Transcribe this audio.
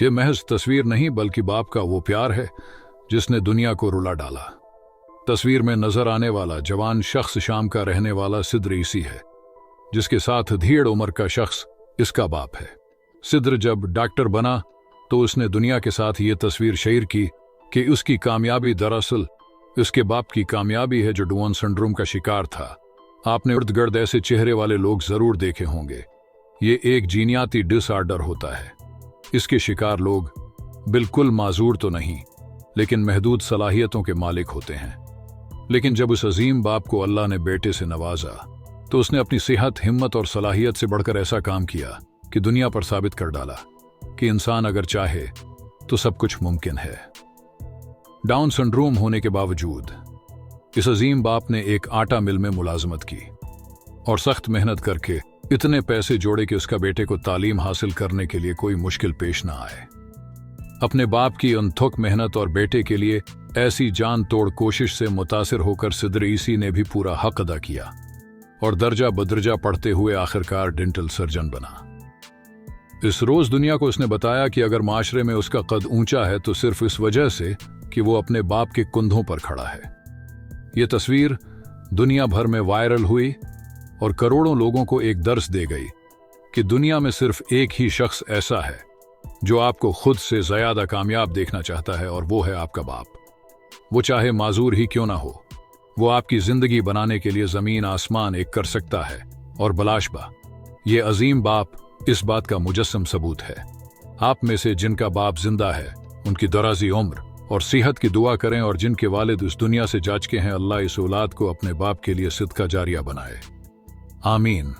ये महज तस्वीर नहीं बल्कि बाप का वो प्यार है जिसने दुनिया को रुला डाला। तस्वीर में नजर आने वाला जवान शख्स शाम का रहने वाला सिद्र ईसी है, जिसके साथ धीड़ उम्र का शख्स इसका बाप है। सिद्र जब डॉक्टर बना तो उसने दुनिया के साथ ये तस्वीर शेयर की कि उसकी कामयाबी दरअसल उसके बाप की कामयाबी है जो डाउन सिंड्रोम का शिकार था। आपने इर्द गिर्द ऐसे चेहरे वाले लोग जरूर देखे होंगे। ये एक जीनियाती डिसऑर्डर होता है। इसके शिकार लोग बिल्कुल माजूर तो नहीं, लेकिन महदूद सलाहियतों के मालिक होते हैं। लेकिन जब उस अजीम बाप को अल्लाह ने बेटे से नवाजा तो उसने अपनी सेहत, हिम्मत और सलाहियत से बढ़कर ऐसा काम किया कि दुनिया पर साबित कर डाला कि इंसान अगर चाहे तो सब कुछ मुमकिन है। डाउन सिंड्रोम होने के बावजूद इस अजीम बाप ने एक आटा मिल में मुलाजमत की और सख्त मेहनत करके इतने पैसे जोड़े कि उसका बेटे को तालीम हासिल करने के लिए कोई मुश्किल पेश ना आए। अपने बाप की अनथक मेहनत और बेटे के लिए ऐसी जान तोड़ कोशिश से मुतासिर होकर सिद्र ईसी ने भी पूरा हक अदा किया और दर्जा बदर्जा पढ़ते हुए आखिरकार डेंटल सर्जन बना। इस रोज दुनिया को उसने बताया कि अगर माशरे में उसका कद ऊंचा है तो सिर्फ इस वजह से कि वो अपने बाप के कुंधों पर खड़ा है। ये तस्वीर दुनिया भर में वायरल हुई और करोड़ों लोगों को एक दर्स दे गई कि दुनिया में सिर्फ एक ही शख्स ऐसा है जो आपको खुद से ज्यादा कामयाब देखना चाहता है, और वो है आपका बाप। वो चाहे माजूर ही क्यों ना हो, वो आपकी जिंदगी बनाने के लिए जमीन आसमान एक कर सकता है। और बलाशबा ये अजीम बाप इस बात का मुजस्सम सबूत है। आप में से जिनका बाप जिंदा है उनकी दराजी उम्र और सेहत की दुआ करें, और जिनके वालिद इस दुनिया से जा चुके हैं, अल्लाह इस औलाद को अपने बाप के लिए सिदका जारिया बनाए। आमीन।